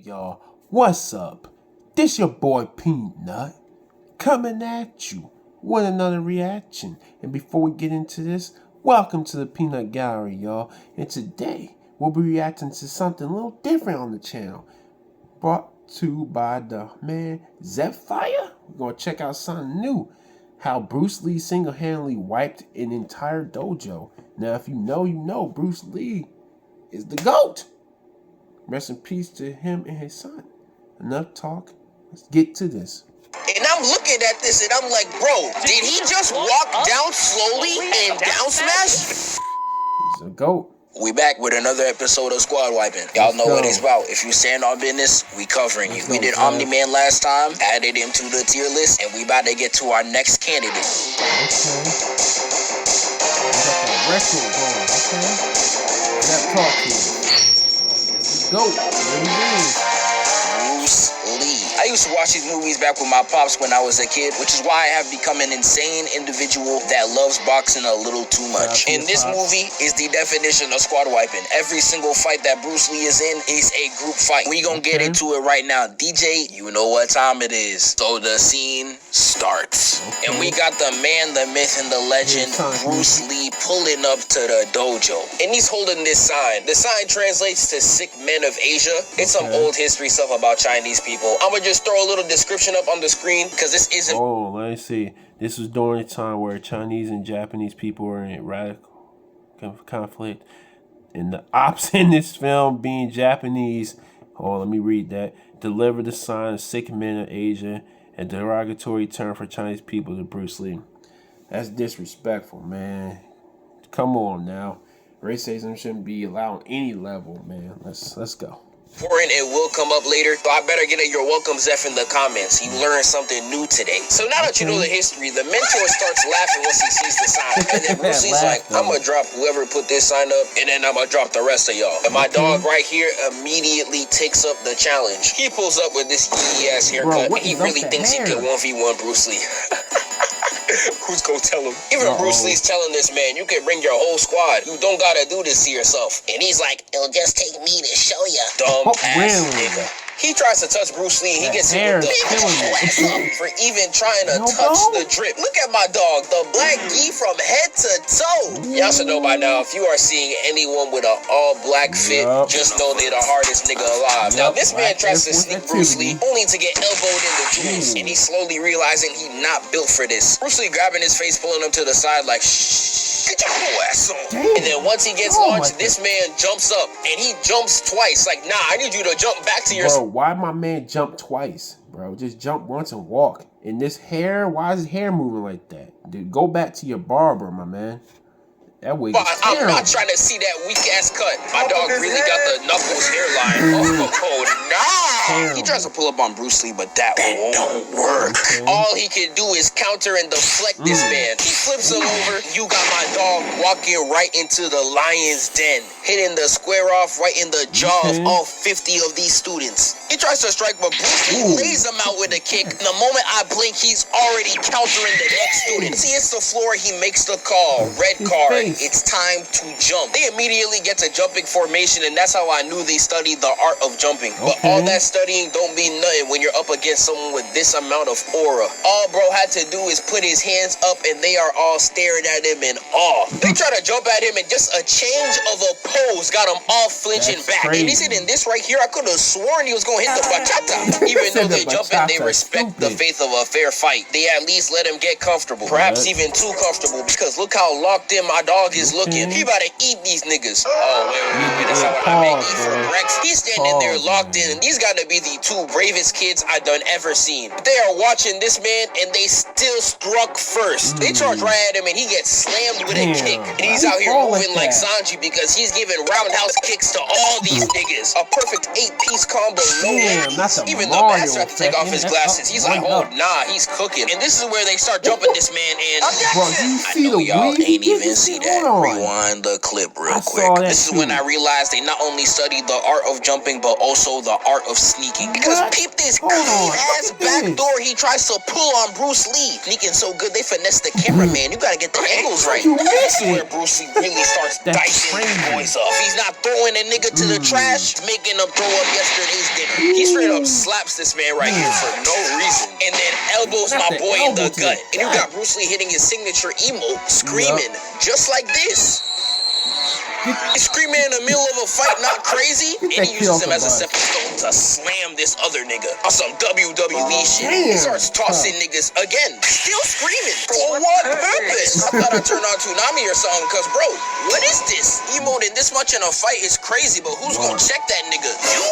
y'all. What's up? This your boy Peanut coming at you with another reaction. And before we get into this, welcome to the Peanut Gallery, y'all. And today we'll be reacting to something a little different on the channel, brought to you by the man Zepfire. We're gonna check out something new. How Bruce Lee single-handedly wiped an entire dojo. Now, if you know, Bruce Lee is the GOAT. Rest in peace to him and his son. Enough talk. Let's get to this. And I'm looking at this and I'm like, bro, did he just walk down slowly and down smash? He's a GOAT. We back with another episode of Squad Wiping. Y'all know what it's about. If you stand on business, we covering you. We did Omni-Man last time, added him to the tier list, and we about to get to our next candidate. Okay. We got the record going, okay? That talk here. Let's go. There he is. Bruce Lee. I used to watch these movies back with my pops when I was a kid, which is why I have become an insane individual that loves boxing a little too much. And this movie is the definition of squad wiping. Every single fight that Bruce Lee is in is a group fight. We gonna get into it right now. DJ, you know what time it is. So the scene starts. And we got the man, the myth, and the legend, Bruce Lee, pulling up to the dojo. And he's holding this sign. The sign translates to Sick Men of Asia. It's some old history stuff about Chinese people. I'm gonna just throw a little description up on the screen because this isn't. Oh, let me see. This was during a time where Chinese and Japanese people were in radical conflict. And the ops in this film being Japanese, let me read that. Delivered the sign of Sick Men of Asia, a derogatory term for Chinese people to Bruce Lee. That's disrespectful, man. Come on now. Racism shouldn't be allowed on any level, man. Let's go. Important, it will come up later, so I better get a your welcome Zeph in the comments. You learned something new today. So now that you know the history, the mentor starts laughing once he sees the sign. And then Bruce Lee's like, I'm gonna drop whoever put this sign up, and then I'm gonna drop the rest of y'all. And my dog right here immediately takes up the challenge. He pulls up with this ass haircut, and he really thinks he could 1v1 Bruce Lee. Who's gonna tell him? Even Bruce Lee's telling this man, you can bring your whole squad. You don't gotta do this to yourself. And he's like, it'll just take me to show ya. Dumb ass nigga. He tries to touch Bruce Lee and he gets hit with the for even trying to touch the drip. Look at my dog, the black gi from head to toe. Y'all should know by now, if you are seeing anyone with an all-black fit, just know they're the hardest nigga alive. Now, this man tries to sneak Bruce Lee only to get elbowed in the jewels, and he's slowly realizing he's not built for this. Bruce Lee grabbing his face, pulling him to the side like, shh, get your whole ass on. And then once he gets launched, this man jumps up, and he jumps twice. Like, nah, I need you to jump back to your... Why my man jump twice, bro? Just jump once and walk. And this hair, why is his hair moving like that? Dude, go back to your barber, my man. That wig is I'm not trying to see that weak ass cut. My dog really got the knuckles hairline. Nah. He tries to pull up on Bruce Lee, but that don't work. All he can do is counter and deflect this man. He flips him over. You got my dog walking right into the lion's den, hitting the square off right in the jaw of all 50 of these students. He tries to strike, but Bruce Lee lays him out with a kick. And the moment I blink, he's already countering the next student. As he hits the floor, he makes the call. Red card. It's time to jump. They immediately get to jumping formation, and that's how I knew they studied the art of jumping. But all that studying don't mean nothing when you're up against someone with this amount of aura. All bro had to do is put his hands up, and they are all staring at him in awe. They try to jump at him, and just a change of a pose got him all flinching back. And he said, in this right here, I could have sworn he was going to hit the bachata. Even though they jump and they respect the faith of a fair fight, they at least let him get comfortable. Perhaps even too comfortable, because look how locked in my dog is looking. He about to eat these niggas. Oh, wait. That's not what I meant. Eat for Rex. He's standing there locked in, and these got to be the two bravest kids I done ever seen. They are watching this man, and they still struck first. They charge right at him, and he gets slammed with a kick. And he's out here moving like Sanji because he's giving roundhouse kicks to all these niggas. A perfect 8-piece combo. Even the master had to take off his glasses. He's like, oh, nah, he's cooking. And this is where they start jumping this man, and I know y'all ain't even see that. Rewind the clip real quick. This is when I realized they not only studied the art of jumping, but also the art of sneaking. speaking. Because peep this clean-ass back door he tries to pull on Bruce Lee. Sneaking so good, they finesse the cameraman. You gotta get the angles right. This is where Bruce Lee really starts dicing these boys up. He's not throwing a nigga to the trash, making them throw up yesterday's dinner. He straight up slaps this man right here for no reason. And then elbows my boy in the gut. And you got Bruce Lee hitting his signature emote, screaming, just like this. He's screaming in the middle of a fight, not crazy, and he uses him as a stepping stone to slam this other nigga on some WWE shit. He starts tossing niggas again, still screaming. For what purpose? I thought I turned on Toonami or something, cause bro, what is this? Emoting this much in a fight is crazy, but who's gonna check that nigga? You?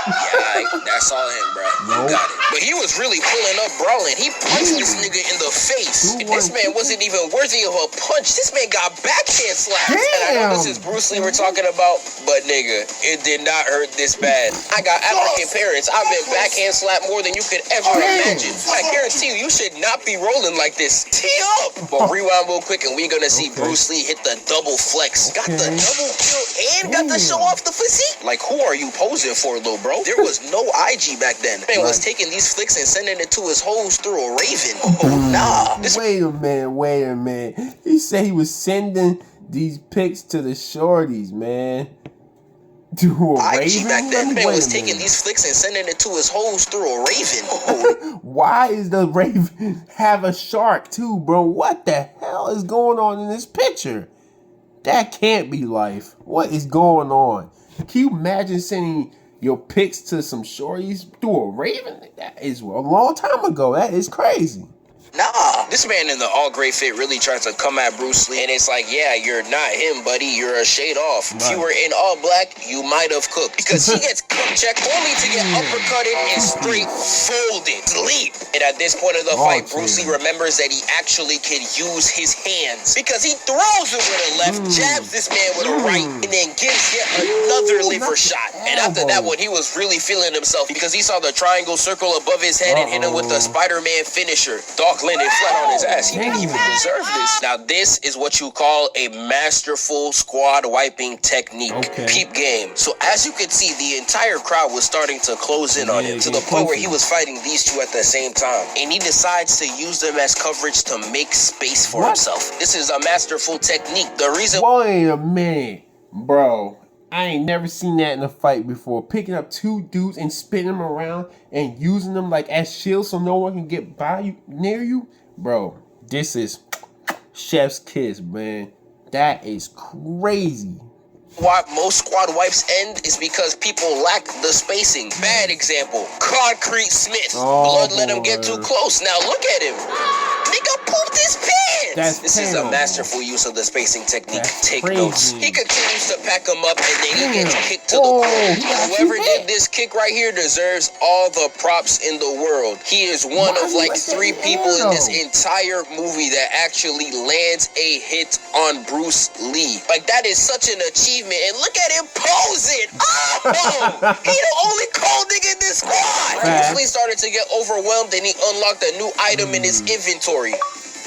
Yeah, that's all him, bro. You got it. But he was really pulling up brawling. He punched this nigga in the face, and this man wasn't even worthy of a punch. This man got backhand slapped. And I know this is Bruce Lee we're talking about, but nigga, it did not hurt this bad. I got African parents. I've been backhand slapped more than you could ever imagine. I guarantee you should not be rolling like this. Tee up! But rewind real quick and we're gonna see Bruce Lee hit the double flex. Got the double kill and got to show off the physique. Like, who are you posing for, little bro? There was no IG back then. Man was taking these flicks and sending it to his hoes through a Raven. Oh, nah. Wait a minute. He said he was sending these pics to the shorties, man. To a Raven? Back then, man was taking these flicks and sending it to his hoes through a Raven. Why is the Raven have a shark too, bro? What the hell is going on in this picture? That can't be life. What is going on? Can you imagine sending your pics to some shorties through a Raven? That is a long time ago. That is crazy. Nah, this man in the all gray fit really tries to come at Bruce Lee, and it's like, yeah, you're not him, buddy. You're a shade off. Right. If you were in all black, you might have cooked. Because he gets cook checked only to get uppercutted and straight folded. Sleep. And at this point of the fight, Bruce Lee remembers that he actually can use his hands. Because he throws it with a left, jabs this man with a right, and then gives yet another liver shot. And after that one, he was really feeling himself because he saw the triangle circle above his head and hit him with the Spider-Man finisher. Doc landed flat on his ass. He didn't even deserve this. Now, this is what you call a masterful squad wiping technique. Peep game. So, as you can see, the entire crowd was starting to close in on him to the point where he was fighting these two at the same time. And he decides to use them as coverage to make space for himself. This is a masterful technique. The reason... Wait a minute, bro. I ain't never seen that in a fight before. Picking up two dudes and spinning them around and using them like as shields so no one can get by you, near you. Bro, this is chef's kiss, man. That is crazy. Why most squad wipes end is because people lack the spacing. Bad example, Concrete Smith. Blood let him get too close. Now look at him. Nigga pooped his pants. This is a masterful use of the spacing technique. Take notes. He continues to pack him up and then he gets kicked to the corner. Whoever did this kick right here deserves all the props in the world. He is one of like 3 people in this entire movie that actually lands a hit on Bruce Lee. Like, that is such an achievement. And look at him posing. Oh, he the only cold nigga in this squad. Bruce Lee started to get overwhelmed and he unlocked a new item in his inventory.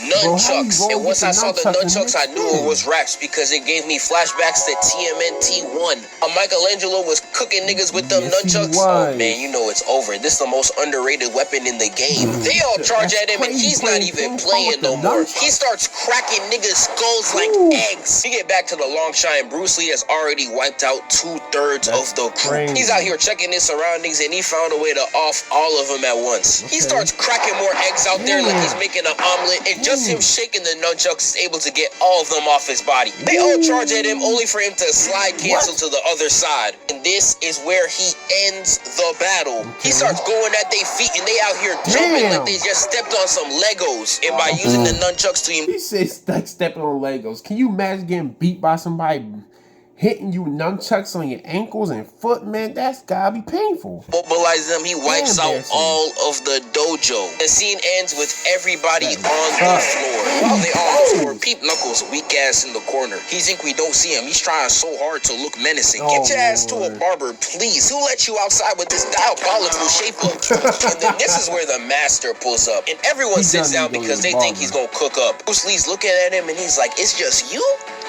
Nunchucks. And once I saw the nunchucks, I knew it was raps because it gave me flashbacks to TMNT 1. Michelangelo was cooking niggas with them nunchucks. Oh man, you know it's over. This is the most underrated weapon in the game. They all charge at him and he's not even playing no more. He starts cracking niggas' skulls like eggs. We get back to the long shot and Bruce Lee has already wiped out 2/3 of the group. He's out here checking his surroundings and he found a way to off all of them at once. He starts cracking more eggs out there like he's making an omelet, and just him shaking the nunchucks is able to get all of them off his body. They all charge at him only for him to slide cancel to the other side. And this is where he ends the battle. He starts going at their feet and they out here jumping like they just stepped on some Legos. And by using the nunchucks to him, he says like stepping on Legos. Can you imagine getting beat by somebody hitting you with nunchucks on your ankles and foot, man? That's gotta be painful. Mobilize them, he wipes out all of the dojo. The scene ends with everybody on the floor. While they all on the floor, Peep Knuckles, weak ass in the corner. He think we don't see him. He's trying so hard to look menacing. Get your ass to a barber, please. Who let you outside with this diabolical shape up? And then this is where the master pulls up. And everyone sits down because they think he's gonna cook up. Bruce Lee's looking at him and he's like, it's just you?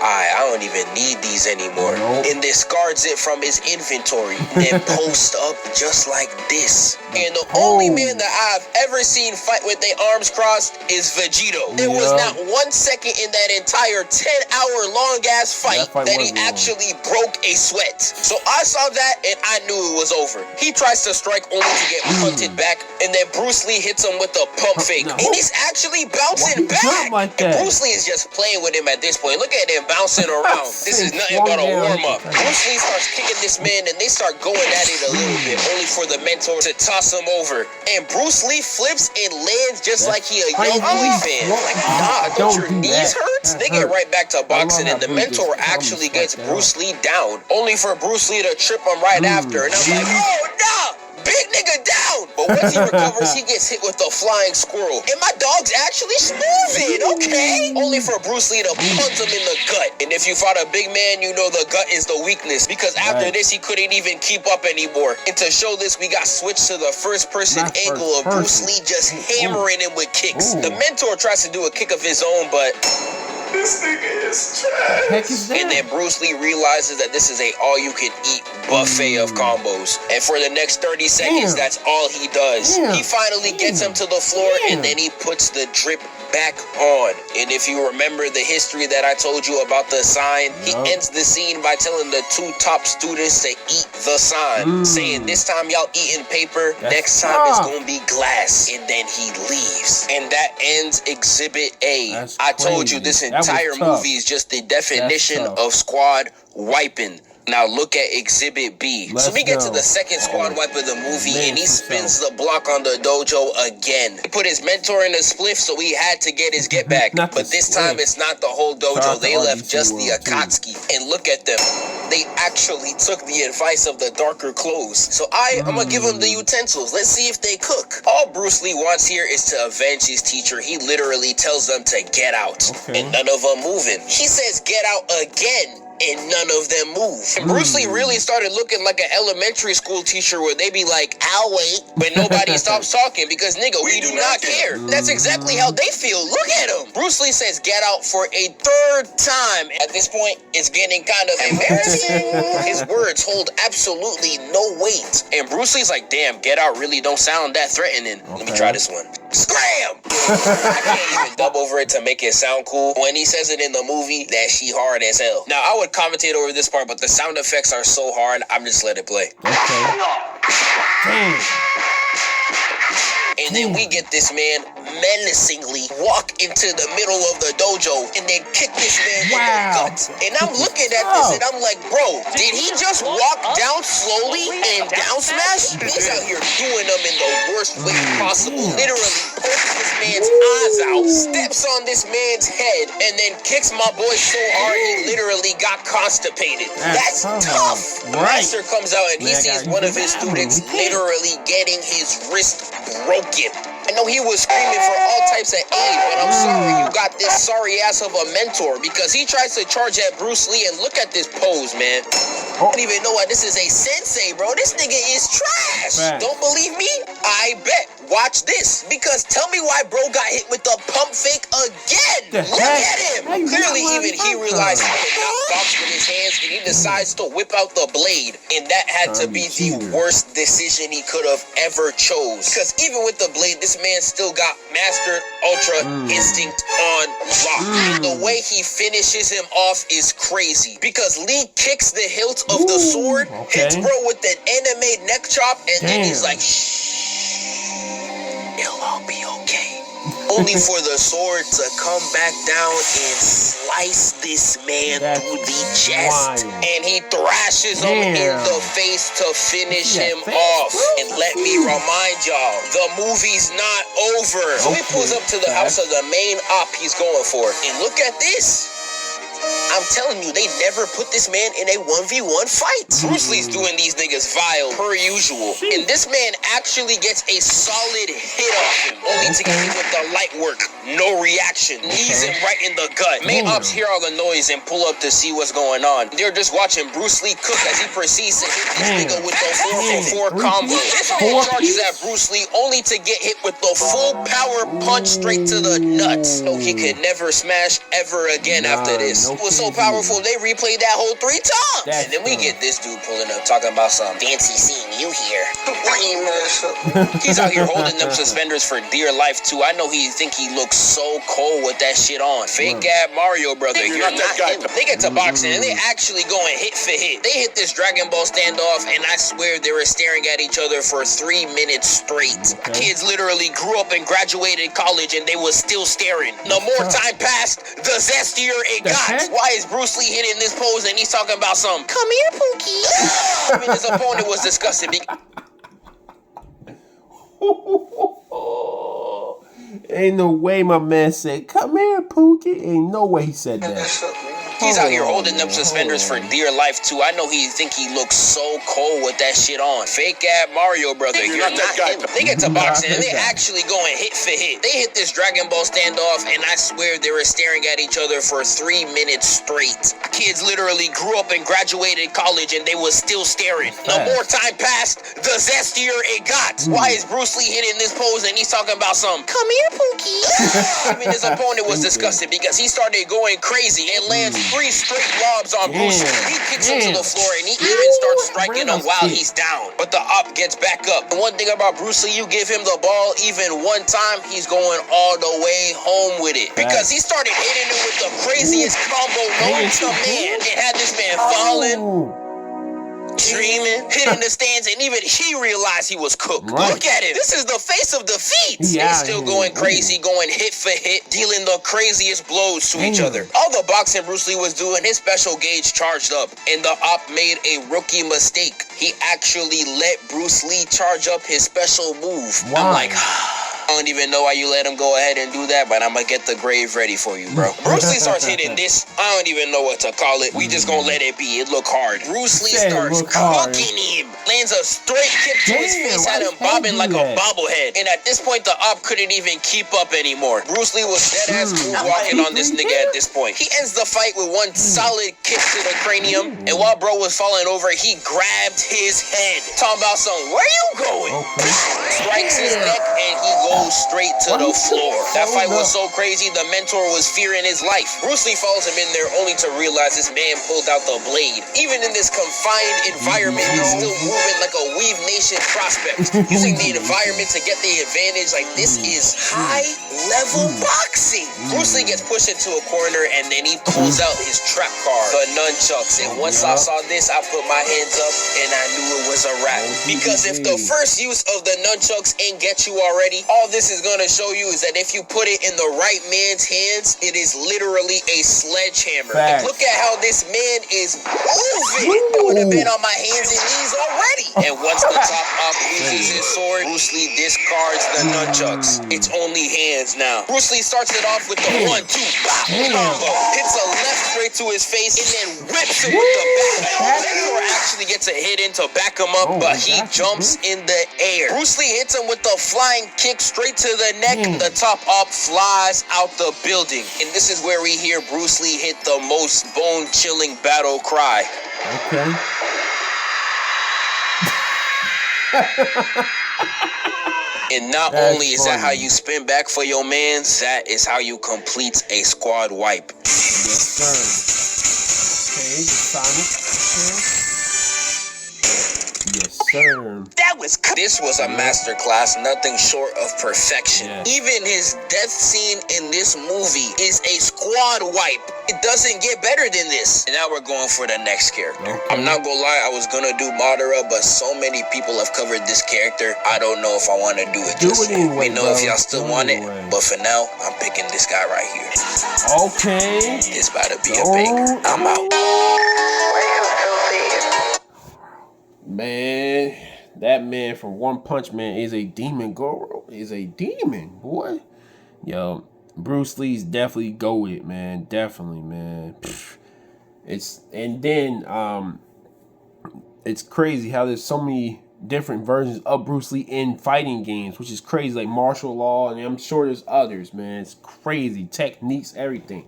I don't even need these anymore. And discards it from his inventory. Then post up just like this. And the only man that I've ever seen fight with their arms crossed is Vegito. There was not 1 second in that entire 10-hour long ass fight that he actually broke a sweat. So I saw that and I knew it was over. He tries to strike only to get punted back, and then Bruce Lee hits him with a pump fake. And he's actually bouncing back. And Bruce Lee is just playing with him at this point. Look at him bouncing around. This is nothing but a warm-up. Bruce Lee starts kicking this man, and they start going at it a little bit, only for the mentor to toss him over. And Bruce Lee flips and lands just like he a young boy fan. Like, nah, don't your knees hurt? They get right back to boxing, and the mentor actually gets Bruce Lee down, only for Bruce Lee to trip him right after. And I'm like, oh, no! Big nigga down! But once he recovers, he gets hit with a flying squirrel. And my dog's actually moving, okay? Only for Bruce Lee to punch him in the gut. And if you fought a big man, you know the gut is the weakness. Because after this, he couldn't even keep up anymore. And to show this, we got switched to the first-person angle of Bruce Lee just hammering him with kicks. The mentor tries to do a kick of his own, but... this nigga is trash. And then Bruce Lee realizes that this is a all-you-can-eat buffet of combos. And for the next 30 seconds, that's all he does. He finally gets him to the floor, and then he puts the drip back on. And if you remember the history that I told you about the sign, he ends the scene by telling the 2 top students to eat the sign, saying, this time y'all eating paper, next time it's gonna be glass. And then he leaves. And that ends Exhibit A. I told you this entire movie is just the definition of squad wiping. Now look at Exhibit B. So we get to the second squad wipe of the movie, and he spins the block on the dojo again. He put his mentor in a spliff, so he had to get his get back. But this time it's not the whole dojo. They left just the Akatsuki. And look at them. They actually took the advice of the darker clothes. So I'm gonna give them the utensils. Let's see if they cook. All Bruce Lee wants here is to avenge his teacher. He literally tells them to get out. And none of them moving. He says get out again. And none of them move. And Bruce Lee really started looking like an elementary school teacher where they be like, I'll wait. But nobody stops talking because, nigga, we do not care. That's exactly how they feel. Look at him. Bruce Lee says get out for a 3rd time. At this point, it's getting kind of embarrassing. His words hold absolutely no weight. And Bruce Lee's like, damn, get out really don't sound that threatening. Let me try this one. Scram! I can't even dub over it to make it sound cool. When he says it in the movie, that she hard as hell. Now, I would commentate over this part, but the sound effects are so hard, I'm just let it play. And then we get this man menacingly walk into the middle of the dojo and then kick this man in the gut. And I'm looking at this and I'm like, bro, did he just walk down slowly and down smash? He's out here doing them in the worst way possible. Literally pokes this man's eyes out, steps on this man's head, and then kicks my boy so hard he literally got constipated. That's tough. The master comes out and he sees one of his students literally getting his wrist broken. I know he was screaming for all types of aid, but I'm sorry you got this sorry ass of a mentor because he tries to charge at Bruce Lee, and look at this pose, man. I don't even know why this is a sensei, bro. This nigga is trash. Don't believe me? I bet. Watch this, because tell me why bro got hit with the pump fake again. Look at him. Clearly, even he realized he could not box with his hands, and he decides to whip out the blade, and that had to be the worst decision he could have ever chose. Because even with the blade, this man still got Master Ultra Instinct on lock. And the way he finishes him off is crazy, because Lee kicks the hilt of the sword, hits bro with an anime neck chop, and then he's like, shh. It'll all be okay. Only for the sword to come back down and slice this man through the chest. And he thrashes him in the face to finish him off. And let me remind y'all, the movie's not over. So he pulls up to the house of the main op he's going for. And look at this. I'm telling you, they never put this man in a 1v1 fight. Bruce Lee's doing these niggas vile, per usual. And this man actually gets a solid hit off him, only to get hit with the light work. No reaction. Knees him right in the gut. Main ops hear all the noise and pull up to see what's going on. They're just watching Bruce Lee cook as he proceeds to hit this nigga with the 4-for-4 combo. This man charges at Bruce Lee only to get hit with the full power punch straight to the nuts. So he could never smash ever again after this. was so powerful, they replayed that whole 3 times. And then we get this dude pulling up, talking about some fancy seeing you here. He's out here holding them suspenders for dear life, too. I know he think he looks so cold with that shit on. Fake Mario brother. You're not him. They get to boxing, and they actually going hit for hit. They hit this Dragon Ball standoff, and I swear they were staring at each other for 3 minutes straight. Kids literally grew up and graduated college, and they was still staring. The more time passed, the zestier it got. Why is Bruce Lee hitting this pose, and he's talking about some, come here, Pookie. I mean, his opponent was disgusted. Ain't no way my man said, come here, Pookie. Ain't no way he said that. He's out here holding them suspenders for dear life, too. I know he think he looks so cold with that shit on. Fake Mario brother. You're not him. They get to boxing, and they actually going hit for hit. They hit this Dragon Ball standoff, and I swear they were staring at each other for 3 minutes straight. Kids literally grew up and graduated college, and they was still staring. The more time passed, the zestier it got. Why is Bruce Lee hitting this pose, and he's talking about some, come here, Pookie. I mean, his opponent was disgusted because he started going crazy and lands 3 straight lobs on Bruce Lee. He kicks him to the floor, and he even starts striking him while he's down. But the op gets back up. The one thing about Bruce Lee, you give him the ball even one time, he's going all the way home with it. Because he started hitting him with the craziest combo known to man. It had this man falling, dreaming, hitting the stands, and even he realized he was cooked. Look at him. This is the face of defeat. He's still going crazy, going hit for hit, dealing the craziest blows to each other. All the boxing Bruce Lee was doing, his special gauge charged up, and the op made a rookie mistake. He actually let Bruce Lee charge up his special move. I'm like, I don't even know why you let him go ahead and do that, but I'm gonna get the grave ready for you, bro. Bruce Lee starts hitting this. I don't even know what to call it. We just gonna let it be. It look hard. Bruce Lee starts cooking him. Lands a straight kick to his face, had him bobbing like a bobblehead. And at this point, the op couldn't even keep up anymore. Bruce Lee was dead ass cool walking on this nigga at this point. He ends the fight with one solid kick to the cranium, and while bro was falling over, he grabbed his head. Talking about something, where you going? Strikes his neck, and he goes straight to the floor. That fight was so crazy, the mentor was fearing his life. Bruce Lee follows him in there only to realize this man pulled out the blade. Even in this confined environment, he's still moving like a Weave Nation prospect, using the environment to get the advantage. Like, this is high-level boxing. Bruce Lee gets pushed into a corner, and then he pulls out his trap card, the nunchucks. And once I saw this, I put my hands up, and I knew it was a wrap. Because if the first use of the nunchucks ain't get you already, all this is going to show you is that if you put it in the right man's hands, it is literally a sledgehammer. Like, look at how this man is moving. I would have been on my hands and knees already. And once the top op uses his sword, Bruce Lee discards the nunchucks. It's only hands now. Bruce Lee starts it off with the 1-2 bop combo. Hits a left straight to his face and then whips him with the back. Mentor actually gets a hit in to back him up, but he jumps in the air. Bruce Lee hits him with the flying kick straight to the neck. The top op flies out the building. And this is where we hear Bruce Lee hit the most bone-chilling battle cry. Okay. And not only is that how you spin back for your mans, that is how you complete a squad wipe. Yes, sir. Okay, the Sonic. Yes, sir. This was a masterclass, nothing short of perfection. Even his death scene in this movie is a squad wipe. It doesn't get better than this. And now we're going for the next character. I'm not gonna lie, I was gonna do Madara, but so many people have covered this character, I don't know if I want to do it. Let me know if y'all still want it, but for now, I'm picking this guy right here. Okay. This about to be a banger. I'm out. Man, that man from One Punch Man is a demon. Goro is a demon, boy. Yo, Bruce Lee's definitely goated, man. Definitely, man. It's crazy how there's so many different versions of Bruce Lee in fighting games, which is crazy. Like martial law, and I'm sure there's others, man. It's crazy. Techniques, everything.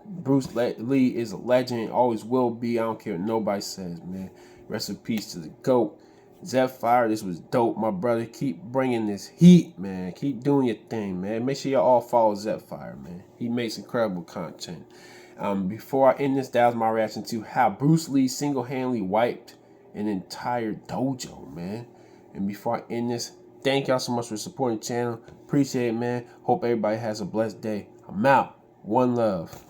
Bruce Lee is a legend, always will be. I don't care what nobody says, man. Rest in peace to the GOAT. Zephyr, this was dope, my brother. Keep bringing this heat, man. Keep doing your thing, man. Make sure y'all all follow Zephyr, man. He makes incredible content. Before I end this, that was my reaction to how Bruce Lee single-handedly wiped an entire dojo, man. And before I end this, thank y'all so much for supporting the channel. Appreciate it, man. Hope everybody has a blessed day. I'm out. One love.